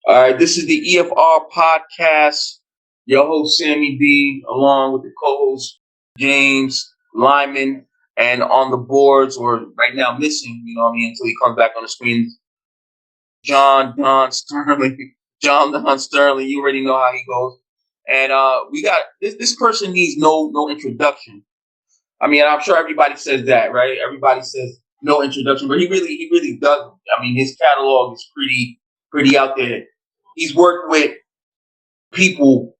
All right, this is the EFR podcast. Your host Sammy D, along with the co-host James Lyman, and on the boards, or right now missing, until he comes back on the screen, John Don Sterling. John Don Sterling, you already know how he goes. And we got this person needs no introduction. I mean, I'm sure everybody says that, right? Everybody says no introduction, but he really doesn't. I mean, his catalog is pretty out there. He's worked with people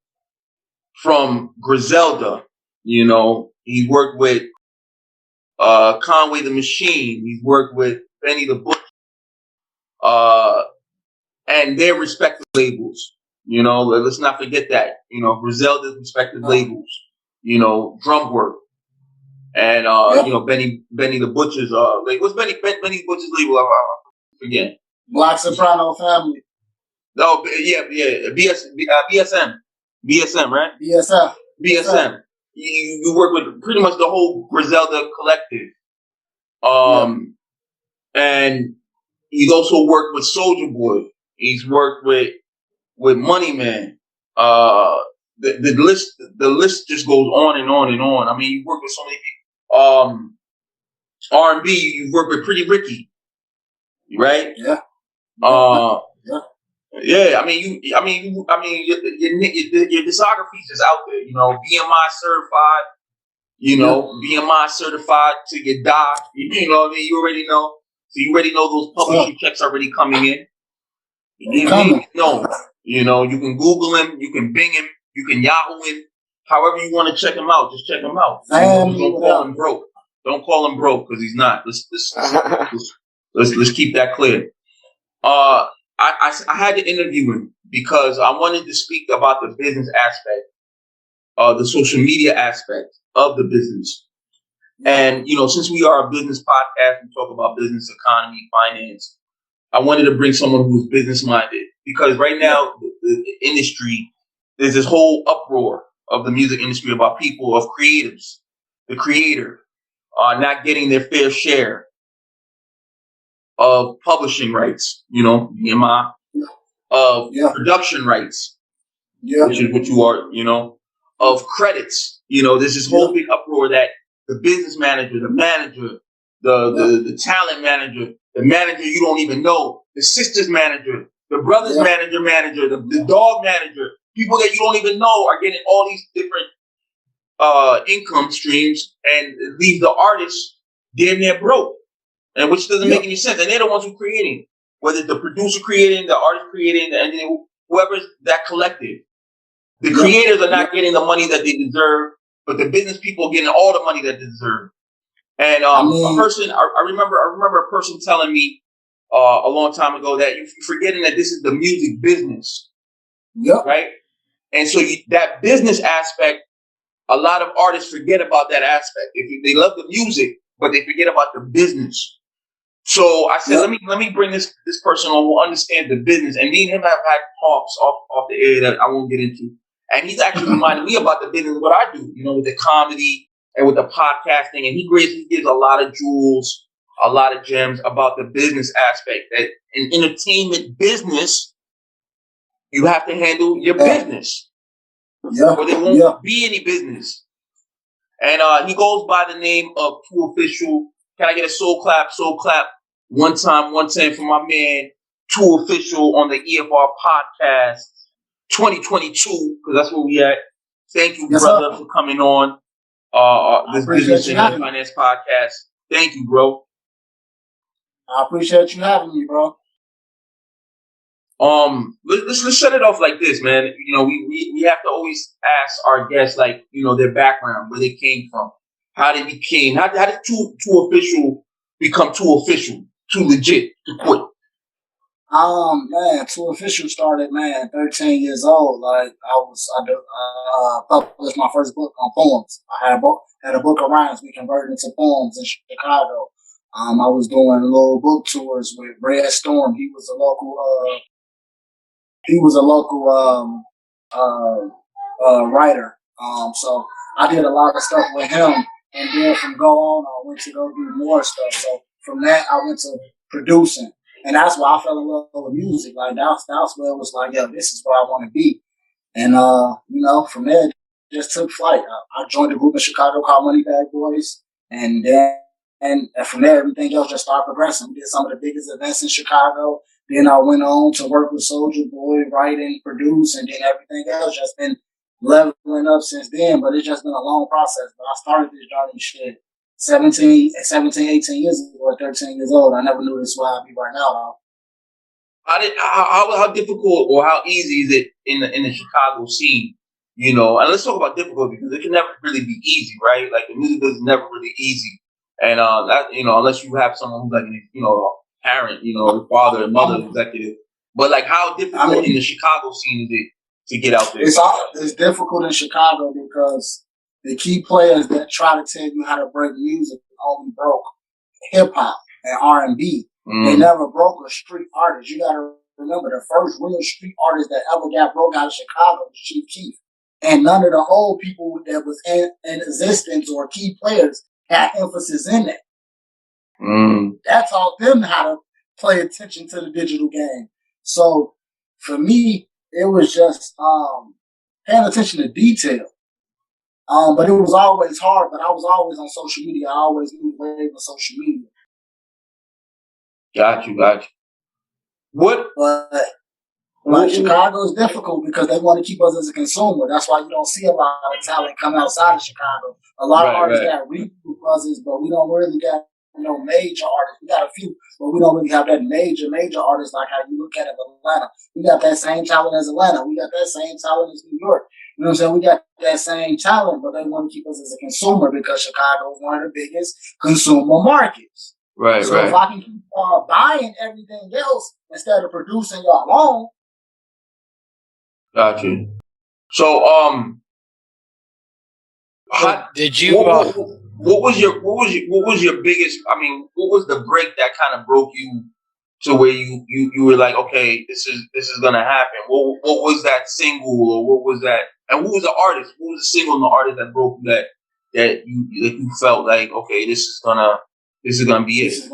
from Griselda, He's worked with Conway the Machine. He's worked with Benny the Butcher, and their respective labels. Let's not forget that. Griselda's respective labels. Drum work. And Benny the Butcher's what's Benny Butcher's label? I forget. Black Soprano Family. No, yeah, BSM, right? BSM. You work with pretty much the whole Griselda collective. And he's also worked with Soulja Boy. He's worked with Money Man. The list just goes on and on and on. I mean, you work with so many people. R&B, you work with Pretty Ricky, right? Yeah. Yeah. I mean, your discography is just out there. BMI certified. BMI certified to your die. You know what I mean? You already know. So you already know those publishing checks already coming in. You can Google him, you can Bing him, you can Yahoo him. However you want to check him out, just check him out. Don't call him broke. Don't call him broke because he's not. Let's keep that clear. I had to interview him because I wanted to speak about the business aspect, the social media aspect of the business. And, since we are a business podcast, we talk about business, economy, finance. I wanted to bring someone who's business minded because right now the industry, there's this whole uproar of the music industry about people, of creatives, the creator, not getting their fair share of publishing rights, BMI, of production rights, which is what you are, of credits. There's this whole big uproar that the business manager, the manager, the talent manager, the manager you don't even know, the sister's manager, the brother's manager, the dog manager, people that you don't even know are getting all these different income streams, and it leaves the artists damn near broke, and which doesn't make any sense. And they're the ones who creating, whether it's the producer creating, the artist creating, and whoever's that collective. The creators are not getting the money that they deserve, but the business people are getting all the money that they deserve. And a person, I remember a person telling me a long time ago that you're forgetting that this is the music business, right? And so that business aspect, a lot of artists forget about that aspect. They love the music, but they forget about the business. So I said, let me bring this person on who understands the business. And me and him have had talks off the air that I won't get into. And he's actually reminded me about the business, what I do, with the comedy and with the podcasting. And he gives a lot of jewels, a lot of gems about the business aspect. That in entertainment business, you have to handle your business. Or there won't be any business. And he goes by the name of 2Offishall. Can I get a soul clap? Soul clap. One time for my man, 2Offishall on the EFR podcast 2022, because that's where we at. Thank you, brother, for coming on this business and finance podcast. Thank you, bro. I appreciate you having me, bro. Let's set it off like this, man. We have to always ask our guests, their background, where they came from, how they became, how did 2Offishall become 2Offishall, too legit to quit? Man, 2Offishall started, 13 years old. I published my first book on poems. I had a book of rhymes we converted into poems in Chicago. I was doing little book tours with Red Storm. He was a local writer. So I did a lot of stuff with him. And then from go on, I went to go do more stuff. So from that, I went to producing. And that's why I fell in love with music. Like that's where it was like, yo, this is where I want to be. And from there, it just took flight. I joined a group in Chicago called Moneybag Boys, and then and from there, everything else just started progressing. We did some of the biggest events in Chicago. Then I went on to work with Soulja Boy, write and produce, and then everything else just been leveling up since then. But it's just been a long process. But I started this journey shit 18 years ago, or 13 years old. I never knew this is where I'd be right now, though. How difficult or how easy is it in the Chicago scene? And let's talk about difficult because it can never really be easy, right? Like the music business is never really easy, and unless you have someone who's like a parent, a father and mother executive. But like, how difficult in the Chicago scene is it to get out there? It's difficult in Chicago because the key players that try to tell you how to break music only broke hip hop and R&B. They never broke a street artist. You gotta remember, the first real street artist that ever got broke out of Chicago was Chief Keef. And none of the old people that was in existence or key players had emphasis in that. That taught them how to play attention to the digital game. So for me, it was just paying attention to detail. But it was always hard, but I was always on social media. I always knew the wave of social media. Got you. But Chicago is difficult because they want to keep us as a consumer. That's why you don't see a lot of talent come outside of Chicago. A lot of artists got reboot buzzes, but we don't really got major artists. We got a few, but we don't really have that major artists like how you look at it in Atlanta. We got that same talent as Atlanta. We got that same talent as New York. You know what I'm saying? We got that same talent, but they want to keep us as a consumer because Chicago is one of the biggest consumer markets. Right. So if I can keep buying everything else instead of producing your own. Got you. So, did you? What was your biggest? I mean, what was the break that kind of broke you to where you were like, okay, this is gonna happen? What was that single, or what was that? And who was the artist? Who was the single and the artist that broke you that you felt like, okay, this is gonna be it?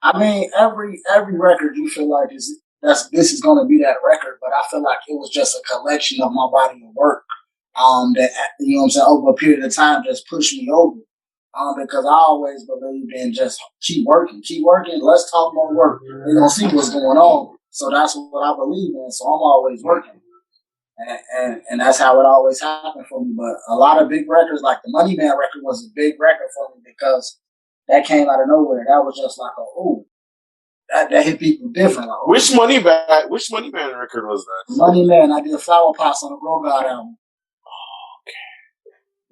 I mean, every record you feel like this is gonna be that record, but I feel like it was just a collection of my body of work. That over a period of time just pushed me over. Because I always believed in just keep working. Let's talk more work. We're gonna see what's going on. So that's what I believe in. So I'm always working. And that's how it always happened for me. But a lot of big records, like the Money Man record, was a big record for me because that came out of nowhere. That was just like that hit people different. Like, which Money Man record was that? Money Man. I did Flower Pots on the Grow God album.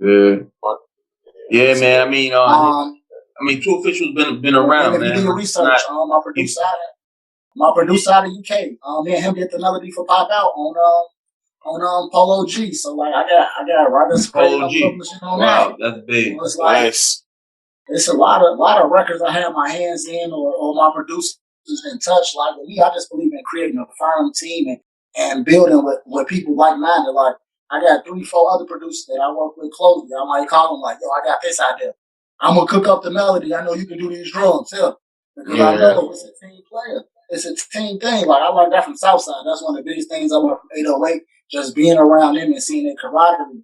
Okay. Yeah, man. I mean, 2Offishall's been around, man. If you do your research, my producer out of UK. Me and him did the melody for Pop Out on Polo G. So like, I got writers Polo G. On wow, that's big. So it's like, nice. It's a lot of records I have my hands in, or my producers in touch. Like with me, I just believe in creating a firm team and building with people like minded. Like I got 3-4 other producers that I work with closely. I might call them like, yo, I got this idea. I'm gonna cook up the melody. I know you can do these drums, because I know it's a team player. It's a team thing. Like I learned that from Southside. That's one of the biggest things I learned from 808. Just being around them and seeing their camaraderie.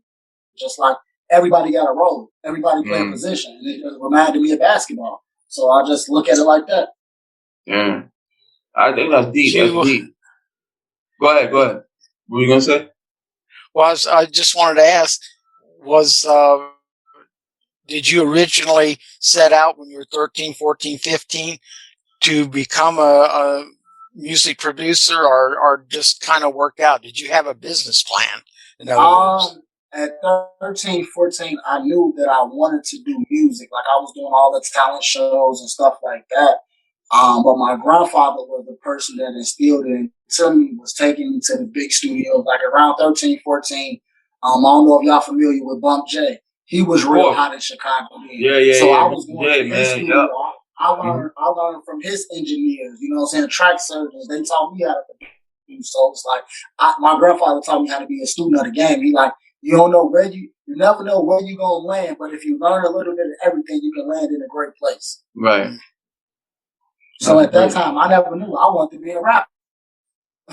Just like everybody got a role. Everybody play a position. And it just reminded me of basketball. So I just look at it like that. Yeah. I think that's deep. Go ahead. What were you gonna say? Well, I just wanted to ask, did you originally set out when you were 13, 14, 15 to become a music producer or just kind of work out? Did you have a business plan? In other words? At 13, 14, I knew that I wanted to do music. Like I was doing all the talent shows and stuff like that. But my grandfather was the person that instilled it into me, was taking me to the big studios. Like around 13, 14, I don't know if y'all familiar with Bump J. He was real hot in Chicago then. So I was going to his studio. I learned from his engineers, you know what I'm saying, track surgeons. They taught me how to do. So it's like, my grandfather taught me how to be a student of the game. He like, you don't know you never know where you're going to land, but if you learn a little bit of everything, you can land in a great place. Right. So at that time, I never knew I wanted to be a rapper.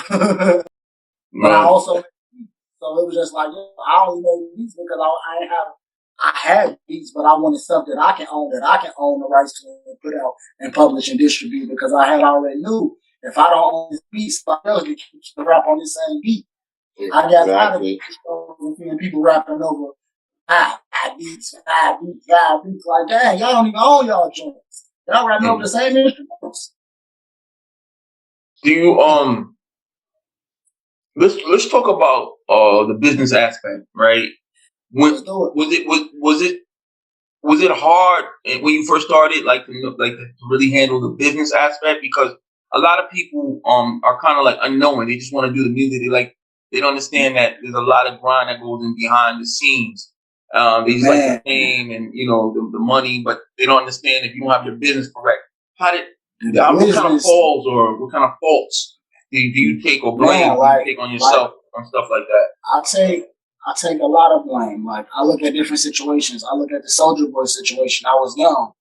But I also, so it was just like, I only made beats because I had beats, but I wanted stuff that I can own the rights to put out and publish and distribute, because I had already knew if I don't own this beat, somebody else can keep the rap on the same beat. I got tired of people rapping over five beats, like, dang, y'all don't even own y'all joints. Y'all rapping over the same instruments. Do you let's talk about the business aspect, right? Was it hard when you first started, like to really handle the business aspect? Because a lot of people are kind of like unknowing. They just want to do the music. They don't understand that there's a lot of grind that goes in behind the scenes. They just like the fame and the money, but they don't understand if you don't have your business correct. What kind of falls or what kind of faults do you take or blame you take on yourself on stuff like that? I take a lot of blame. Like, I look at different situations. I look at the Soulja Boy situation. I was young.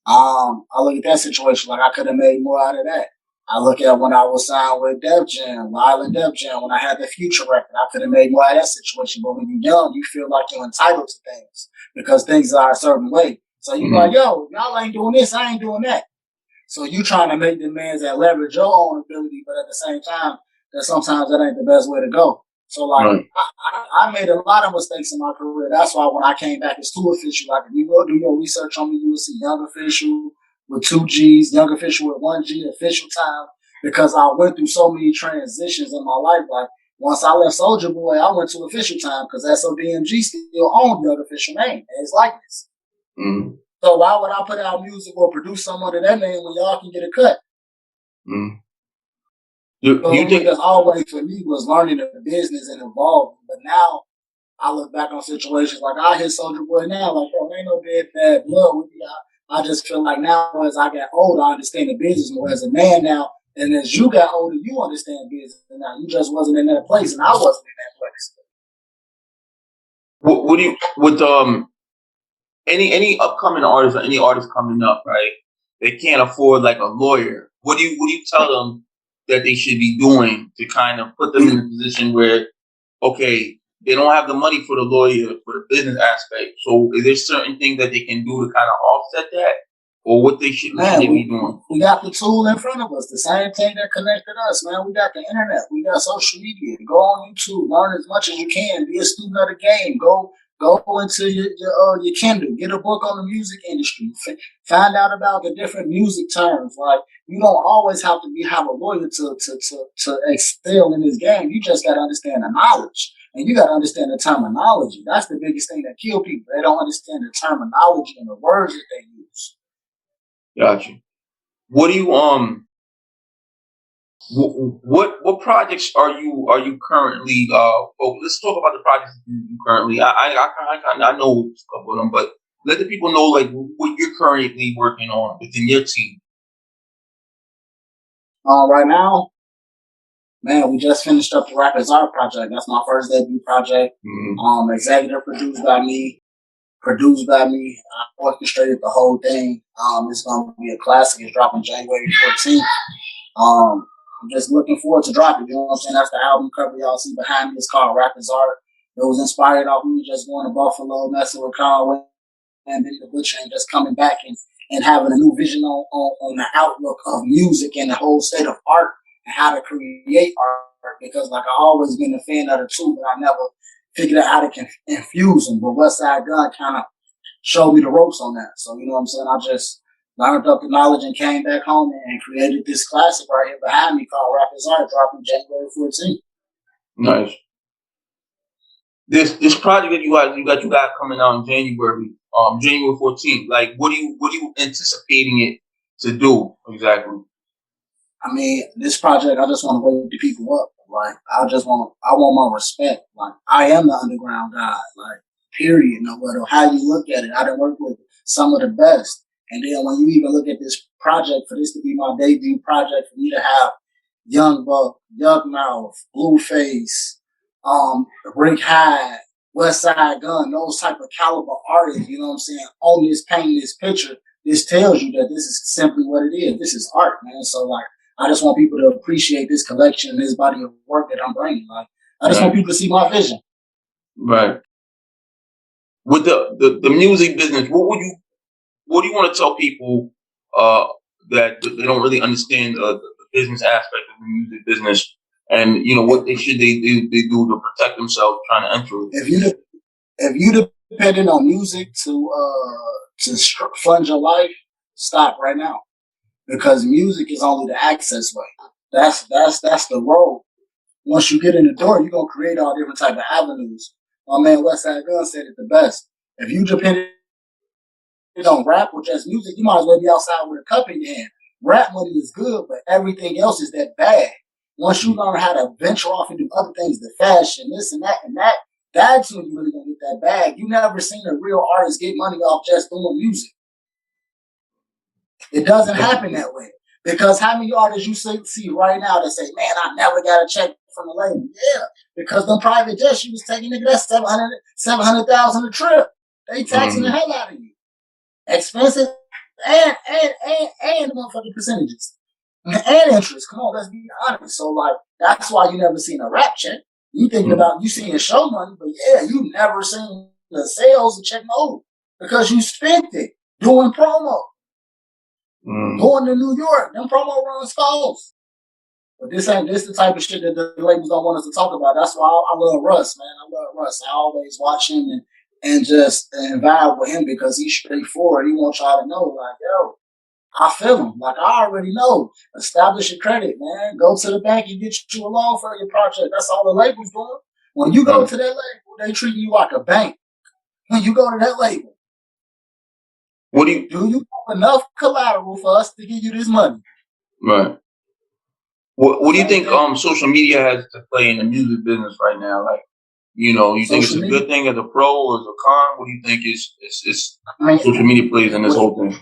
I look at that situation like I could have made more out of that. I look at when I was signed with Def Jam, Island Def Jam, when I had the Future record, I could have made more out of that situation. But when you're young, you feel like you're entitled to things because things are a certain way. So you're like, yo, y'all ain't doing this, I ain't doing that. So you trying to make demands that leverage your own ability, but at the same time, that sometimes that ain't the best way to go. So, like, I made a lot of mistakes in my career. That's why when I came back as 2Offishall, like, if you go do your research on me, you will see Young Official with 2 G's, Young Official with 1 G, Official Time, because I went through so many transitions in my life. Like, once I left Soulja Boy, I went to Official Time because SODMG still owned Young Official name and his likeness. Mm-hmm. So why would I put out music or produce something under that name when y'all can get a cut? Mm-hmm. You think that's always for me was learning the business and evolving. But now I look back on situations like I hit Soulja Boy now, like, bro, ain't no bad blood with me. I just feel like now as I got older, I understand the business more as a man now. And as you got older, you understand business. And now you just wasn't in that place, and I wasn't in that place. What do you with any upcoming artists or any artists coming up, right? They can't afford like a lawyer. What do you tell them that they should be doing to kind of put them in a position where, okay, they don't have the money for the lawyer for the business aspect. So is there certain things that they can do to kind of offset that, or what they should be doing? We got the tool in front of us. The same thing that connected us, man. We got the internet. We got social media. Go on YouTube. Learn as much as you can. Be a student of the game. Go into your Kindle. Get a book on the music industry. Find out about the different music terms. Like, you don't always have to have a lawyer to excel in this game. You just got to understand the knowledge. And you got to understand the terminology. That's the biggest thing that kill people. They don't understand the terminology and the words that they use. Gotcha. What do you what projects are you currently let's talk about the projects you currently. I know a couple of them, but let the people know like what you're currently working on within your team. Right now, man, we just finished up the Rapper's Art project. That's my first debut project. Mm-hmm. Executive produced by me. I orchestrated the whole thing. It's going to be a classic. It's dropping January 14th. I'm just looking forward to dropping. You know what I'm saying? That's the album cover y'all see behind me. It's called Rapper's Art. It was inspired off me just going to Buffalo, messing with Conway and Benny the Butcher, and just coming back and having a new vision on the outlook of music and the whole state of art and how to create art. Because like I always been a fan of the two, but I never figured out how to infuse them. But Westside Gun kind of showed me the ropes on that. So, you know what I'm saying? I just learned up the knowledge and came back home and created this classic right here behind me called Rapper's Art, dropping January 14th. Nice. This project that you got coming out in January 14th. Like, what are you anticipating it to do exactly? I mean, this project, I just want to wake the people up. Like, I want my respect. Like, I am the underground guy. Like, period. No matter how you look at it, I done worked with some of the best. And then when you even look at this project, for this to be my debut project, for me to have Young Buck, Young Mouth, Blueface, Rick Hyde, Westside Gun, those type of caliber artists, you know what I'm saying, on this painting this picture, this tells you that this is simply what it is. This is art, man. So like, I just want people to appreciate this collection and this body of work that I'm bringing. Like, I just want people to see my vision. Right. With the music business, what do you want to tell people that they don't really understand the business aspect of the music business, and what they do to protect themselves trying to enter it? If you depending on music to fund your life, stop right now, because music is only the access way. That's the road. Once you get in the door, you're gonna create all different type of avenues. My man Westside Gun said it the best. If you depend on rap or just music, you might as well be outside with a cup in your hand. Rap money is good, but everything else is that bad. Once you learn how to venture off and do other things, the fashion, this and that, that's when you really gonna get that bag. You never seen a real artist get money off just doing music. It doesn't happen that way. Because how many artists you see right now that say, man, I never got a check from the label? Yeah, because them private jets you was taking, nigga, that's 700,000 a trip. They taxing the hell out of you. Expensive and motherfucking percentages. And interest. Come on, let's be honest. So like, that's why you never seen a rap check. You thinking about, you seeing show money, but yeah, you never seen the sales and check no. Because you spent it doing promo. Going to New York, them promo runs calls. But this the type of shit that the labels don't want us to talk about. That's why I love Russ, man. I love Russ. I always watch him and vibe with him because he's straightforward. He wants y'all to know, like, yo, I feel him. Like, I already know. Establish your credit, man. Go to the bank and get you a loan for your project. That's all the labels doing. When you go to that label, they treat you like a bank. When you go to that label, do you have enough collateral for us to give you this money? Right. What do you think social media has to play in the music business right now? Like, you think it's a good thing as a pro or as a con? What do you think is social media plays in this whole thing?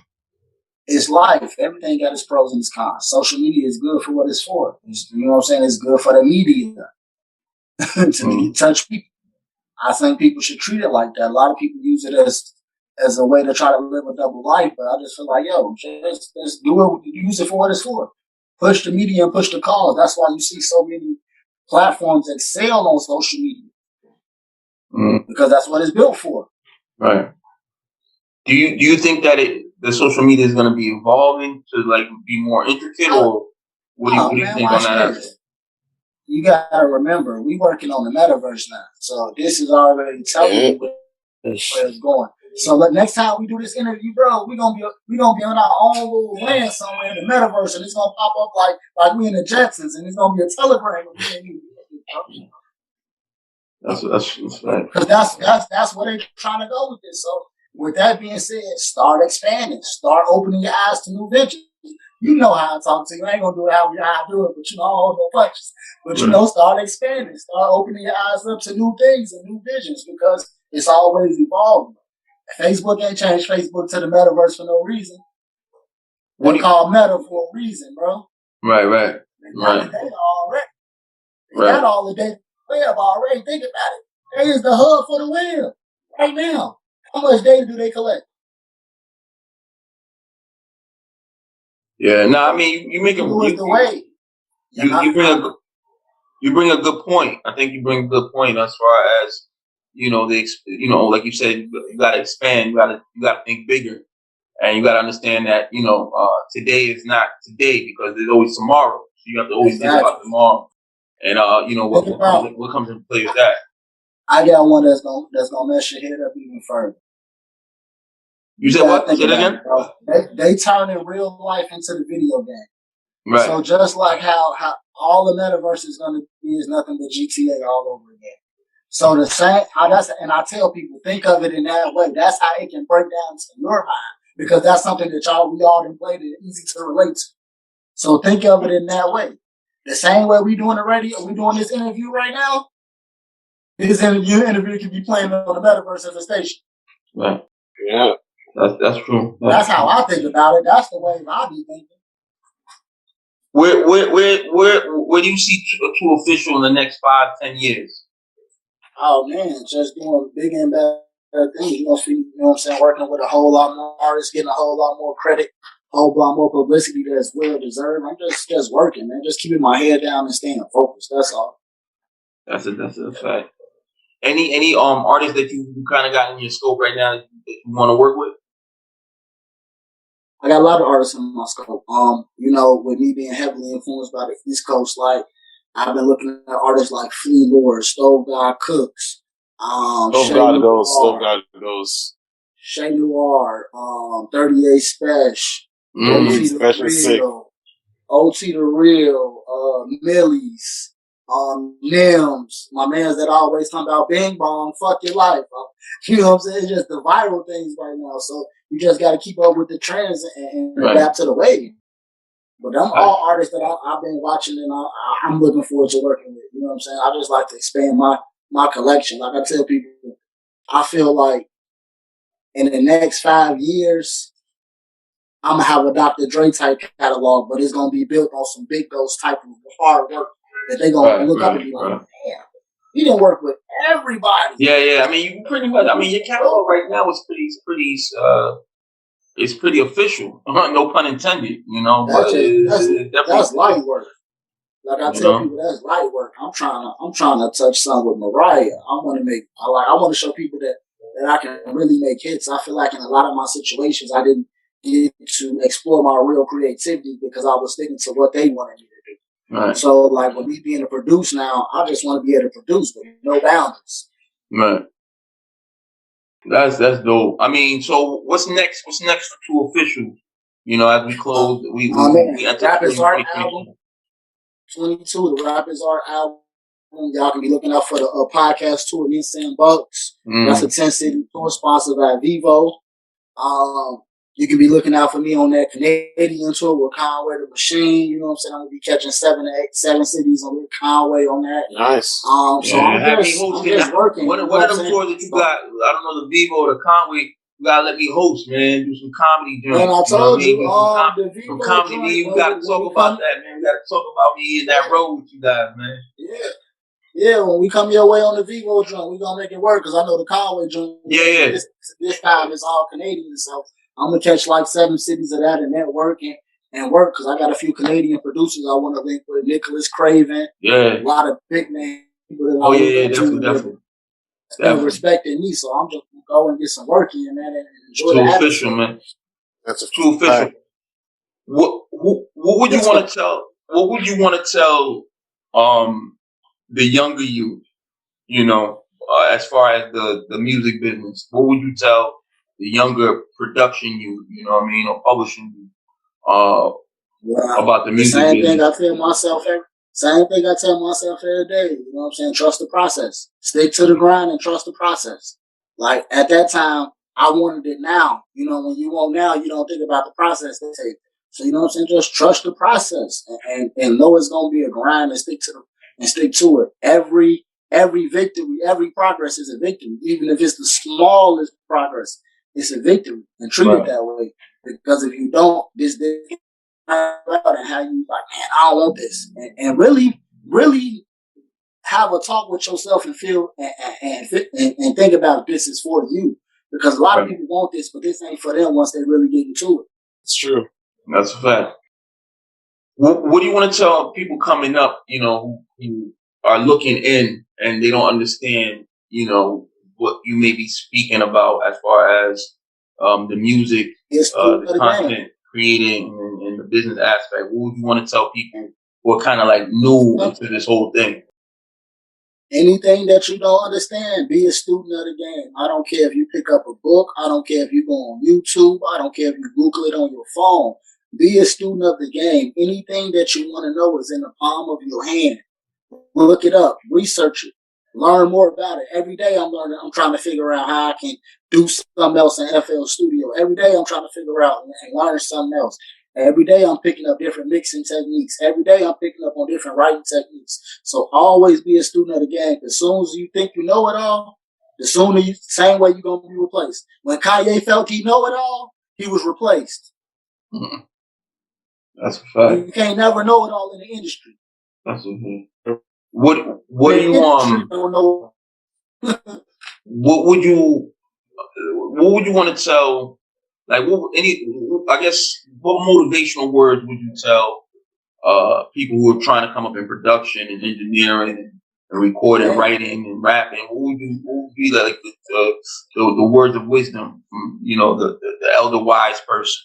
It's life. Everything got its pros and its cons. Social media is good for what it's for. You know what I'm saying? It's good for the media to touch people. I think people should treat it like that. A lot of people use it as a way to try to live a double life, but I just feel like, yo, just do it. Use it for what it's for. Push the media and push the cause. That's why you see so many platforms excel on social media because that's what it's built for. Right. Do you think that the social media is going to be evolving to like be more intricate, or what do you think on that? You gotta remember, we working on the metaverse now, so this is already telling you where it's going. So next time we do this interview, bro, we gonna be on our own little land somewhere in the metaverse, and it's gonna pop up like we in the Jetsons, and it's gonna be a telegram with me and you. That's right. Because that's where they're trying to go with this. So with that being said, start expanding, start opening your eyes to new ventures. You know how I talk to you. I ain't gonna do it how I do it, but I don't hold no punches. But start expanding, start opening your eyes up to new things and new visions because it's always evolving. Facebook ain't changed Facebook to the metaverse for no reason. They call meta for a reason, bro. Right. They got the data already. They got all the data web already. Think about it. They is the hub for the web right now. How much data do they collect? Yeah, no, I mean you make you bring a good point. I think you bring a good point as far as like you said, you got to expand. You got to think bigger, and you got to understand that today is not today because there's always tomorrow. So you have to always think about tomorrow, and what comes into play with that. I got one that's gonna mess your head up even further. You said what? Say it again. They turning real life into the video game. Right. So just like how all the metaverse is going to be is nothing but GTA all over again. So the same, and I tell people, think of it in that way. That's how it can break down to your mind because that's something that we all done played and easy to relate to. So think of it in that way. The same way we doing the radio, we doing this interview right now. This interview can be playing on the metaverse as a station. Right. Yeah. That's true. That's how I think about it. That's the way I be thinking. Where do you see 2Offishall in the next 5-10 years? Oh man, just doing bigger and better things. You know what I'm saying? Working with a whole lot more artists, getting a whole lot more credit, a whole lot more publicity that's well deserved. I'm just working, man. Just keeping my head down and staying focused. That's all. That's a fact. Any artists that you kind of got in your scope right now that you want to work with? I got a lot of artists in my scope. You know, with me being heavily influenced by the East Coast, like I've been looking at artists like Flea Lord, Stove God Cooks, Stove God goes. Shay Noir, 38 Special, OT Special sick. OT the Real, Millies, Nims, my mans that always talking about Bing Bong, fuck your life. You know what I'm saying? It's just the viral things right now. So you just got to keep up with the trends and adapt to the wave. But them all artists that I've been watching and I'm looking forward to working with. You know what I'm saying? I just like to expand my collection. Like I tell people, I feel like in the next 5 years, I'm going to have a Dr. Dre type catalog, but it's going to be built on some big ghost type of hard work that they're going to look up and be like, damn, he didn't work with everybody. Yeah. I mean, you pretty much, your catalog right now is it's pretty official. No pun intended, you know. That's light work. Like I tell people, that's light work. I'm trying to touch something with Mariah. I want to show people that I can really make hits. I feel like in a lot of my situations, I didn't get to explore my real creativity because I was sticking to what they wanted me to do. Right. So, like, with me being a producer now, I just want to be able to produce with no boundaries. Right. That's dope. I mean, so what's next? What's next for 2Offishall? You know, as we close, we Rappers Art album 22. The Rappers Art album. Y'all can be looking out for the podcast tour. Me and Sam Bucks. That's a 10-city tour sponsored by Vivo. You can be looking out for me on that Canadian tour with Conway the Machine. You know what I'm saying? I'm gonna be catching 7 cities on Conway on that. Nice. So I'm just working. What are them tours that you got? I don't know, the Vivo, the Conway. You gotta let me host, man. Do some comedy joints. Man, I told you, the Vivo some comedy. Man, we gotta talk about that, man. We gotta talk about me in that road with you guys, man. Yeah, when we come your way on the Vivo joint, we gonna make it work because I know the Conway joint. Yeah. This time it's all Canadian, so I'm gonna catch like 7 cities of that and network and work because I got a few Canadian producers I want to link with. Nicholas Craven, a lot of big names. Definitely. Respecting me, so I'm just gonna go and get some work in, man, and enjoy 2Offishall, man. That's 2Offishall. What would you want to tell? What would you want to tell? The younger you, you know, as far as the music business, what would you tell the younger production you know what I mean, or publishing you, about the music business? Same thing I tell myself every day. You know what I'm saying? Trust the process. Stick to the grind and trust the process. Like at that time, I wanted it now. You know, when you want now, you don't think about the process they take. So you know what I'm saying? Just trust the process and know it's gonna be a grind and stick to it. Every victory, every progress is a victory. Even if it's the smallest progress, it's a victory. And treat it that way. Because if you don't, this and how you like, man, I don't want this. And really, really have a talk with yourself and feel and think about if this is for you. Because a lot of people want this, but this ain't for them once they really get into it. It's true. That's a fact. What do you want to tell people coming up, you know, who are looking in and they don't understand, you know, what you may be speaking about as far as the music, the content creating and the business aspect? What would you want to tell people who are kind of like new into this whole thing? Anything that you don't understand, be a student of the game. I don't care if you pick up a book. I don't care if you go on YouTube. I don't care if you Google it on your phone. Be a student of the game. Anything that you want to know is in the palm of your hand. Look it up. Research it. Learn more about it. Every day I'm learning. I'm trying to figure out how I can do something else in FL Studio. Every day I'm trying to figure out and learn something else. Every day I'm picking up different mixing techniques. Every day I'm picking up on different writing techniques. So always be a student of the game. As soon as you think you know it all, same way you're going to be replaced. When Kanye felt he know it all, he was replaced. Mm-hmm. That's a fact. You can't never know it all in the industry. That's a What do you don't know. what would you what would you want to tell? Like, what motivational words would you tell people who are trying to come up in production and engineering and recording, writing, and rapping? What would be like the words of wisdom from the elder wise person?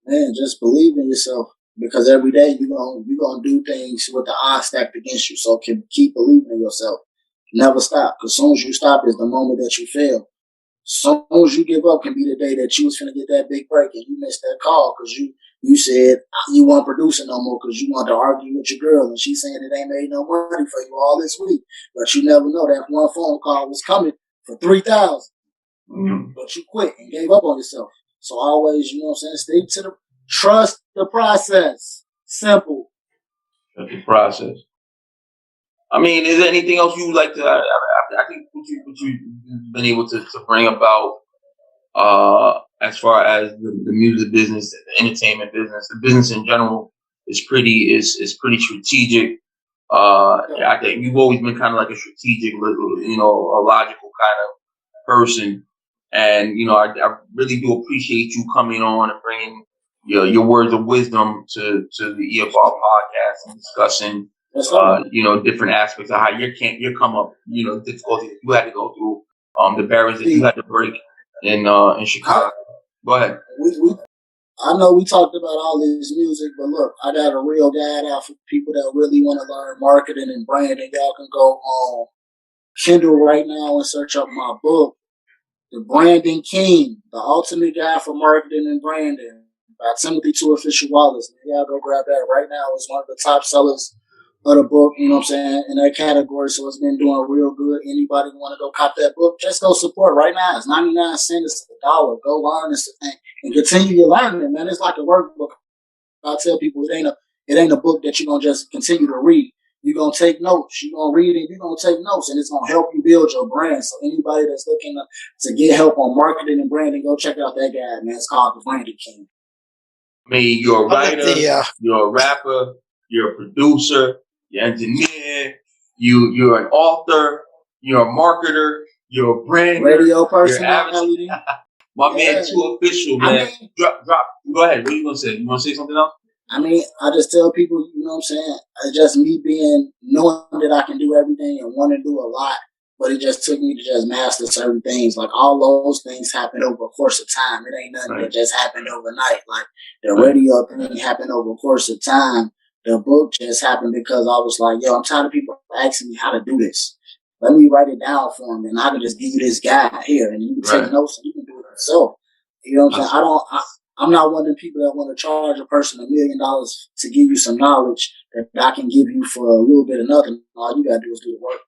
Man, just believe in yourself, because every day you're gonna do things with the odds stacked against you. So keep believing in yourself. Never stop, because as soon as you stop is the moment that you fail. Soon as you give up can be the day that you was finna get that big break and you missed that call because you said you weren't producing no more because you wanted to argue with your girl and she's saying it ain't made no money for you all this week. But you never know that one phone call was coming for 3,000. Mm-hmm. But you quit and gave up on yourself. So always, stay to trust the process. Simple. Trust the process. I mean, is there anything else you would like to? I think what you've been able to bring about as far as the music business, the entertainment business, the business in general is pretty strategic. I think you've always been kind of like a strategic, a logical kind of person, and I really do appreciate you coming on and bringing your words of wisdom to the EFR podcast and discussing. Different aspects of how your come up, difficulties that you had to go through, the barriers that you had to break in Chicago. Go ahead. I know we talked about all this music, but look, I got a real guide out for people that really want to learn marketing and branding. Y'all can go on Kindle right now and search up my book, The Branding King, The Ultimate Guide for Marketing and Branding, by Timothy 2Offishall Wallace. Y'all go grab that right now. It's one of the top sellers of the book, in that category. So it's been doing real good. Anybody want to go cop that book, just go support right now. It's 99 cents, it's $1. Go learn this thing and continue your learning, man. It's like a workbook. I tell people it ain't a book that you're gonna just continue to read. You're gonna take notes. You're gonna read it. You're gonna take notes, and it's gonna help you build your brand. So anybody that's looking to get help on marketing and branding, go check out that guide, man. It's called The Branding King. I mean, you're a writer, you're a rapper, you're a producer, you're an engineer, you're an author, you're a marketer, you're a brand radio person. My man, 2Offishall, man. Drop. Go ahead. What are you gonna say? You wanna say something else? I mean, I just tell people, it's just me knowing that I can do everything and want to do a lot, but it just took me to just master certain things. Like all those things happened over a course of time. It ain't nothing that just happened overnight. Like the radio thing happened over a course of time. The book just happened because I was like, I'm tired of people asking me how to do this. Let me write it down for them, and I can just give you this guide here, and you can take notes and you can do it yourself. You know what I'm saying? I'm not one of the people that want to charge a person $1 million to give you some knowledge that I can give you for a little bit of nothing. All you gotta do is do the work.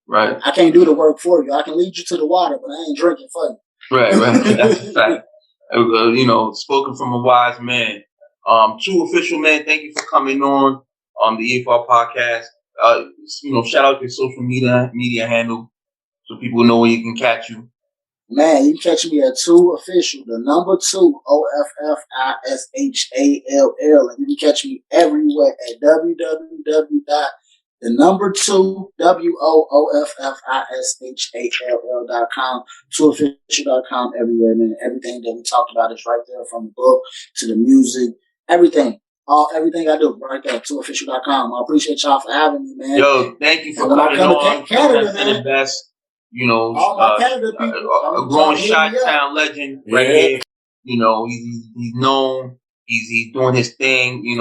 Right. I can't do the work for you. I can lead you to the water, but I ain't drinking for you. Right. That's a fact. Spoken from a wise man. 2Offishall, man, thank you for coming on the EFR podcast. Shout out your social media handle so people know where you can catch you. Man, you can catch me at 2Offishall, the number 2, OFFISHALL. And you can catch me everywhere at www.WOOFFISHALL.com, 2Offishall.com, everywhere, man. Everything that we talked about is right there, from the book to the music, everything. Everything I do right there, 2Offishall.com. I appreciate y'all for having me, man. Yo, thank you for coming on. Canada, man. The best. A growing Chi-Town legend right here. He's known. He's doing his thing. He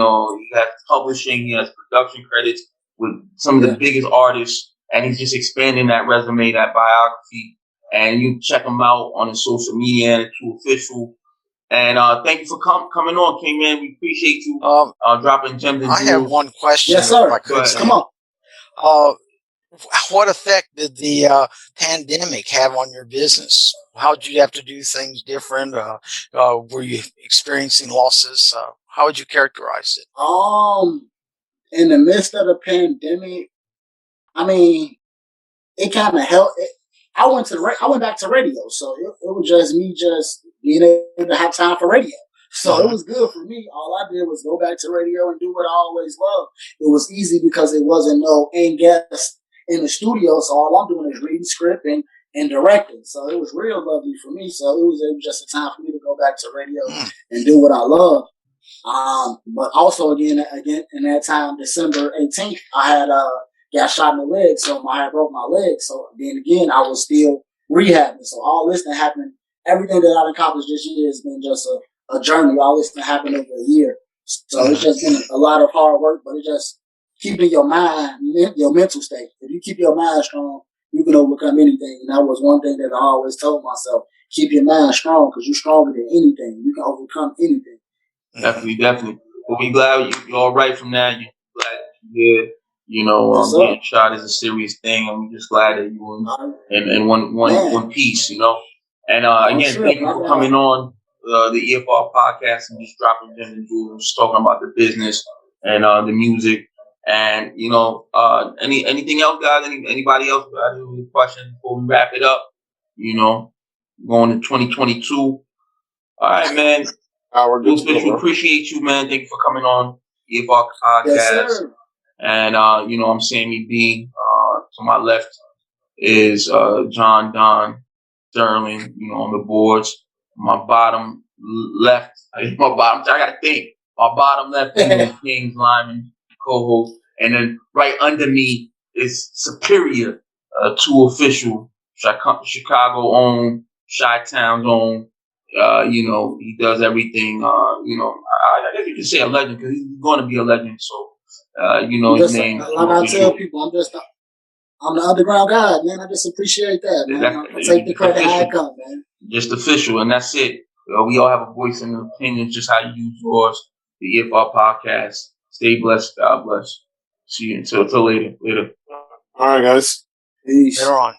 has publishing. He has production credits with some of the biggest artists, and he's just expanding that resume, that biography. And you check him out on his social media and 2Offishall. And thank you for coming on, King, man. We appreciate you dropping gems and jewels. I have one question. Yes, sir. If I could, come on. What effect did the pandemic have on your business? How did you have to do things different? Were you experiencing losses? How would you characterize it? In the midst of the pandemic, I mean, it kind of helped. I went back to radio, so it was just me being able to have time for radio. So it was good for me. All I did was go back to radio and do what I always loved. It was easy because it wasn't no in guest in the studio, so all I'm doing is reading script and and directing. So it was real lovely for me. So it was just a time for me to go back to radio and do what I love. But also again in that time, December 18th, I had got shot in the leg, so I had broke my leg. So then again, I was still rehabbing. So all this that happened, everything that I've accomplished this year has been just a journey. All this that happened over a year. So it's just been a lot of hard work, but it's just keeping your mind, your mental state. If you keep your mind strong, you can overcome anything. And that was one thing that I always told myself: keep your mind strong, because you're stronger than anything. You can overcome anything. Definitely. But we glad you're all right from that. You're glad you're here. You know, getting shot is a serious thing. I'm just glad that you were in one piece, you know. And again, thank you for coming on the EFR podcast and just dropping gems and jewels, just talking about the business and the music. And you know, anything else, guys? Anybody else got any questions before we wrap it up? You know, going to 2022. All right, man. We appreciate you, man. Thank you for coming on EFR podcast. Yes, sir. And you know, I'm Sammy B. To my left is John Don Sterling. You know, on the boards. My bottom left, I gotta think. My bottom left is James Lyman, co-host, and then right under me is Superior, 2Offishall, Chicago owned, Chi-Town's own. You know, he does everything. You know, I guess you can say a legend because he's going to be a legend. So, you know, his name. Like I tell people, I'm the underground guy, man. I just appreciate that, man. I take the credit how it comes, man. Just official, and that's it. We all have a voice and an opinion, just how you use yours. The EFR podcast. Stay blessed. God bless. See you until later. Later. All right, guys. Peace. Later on.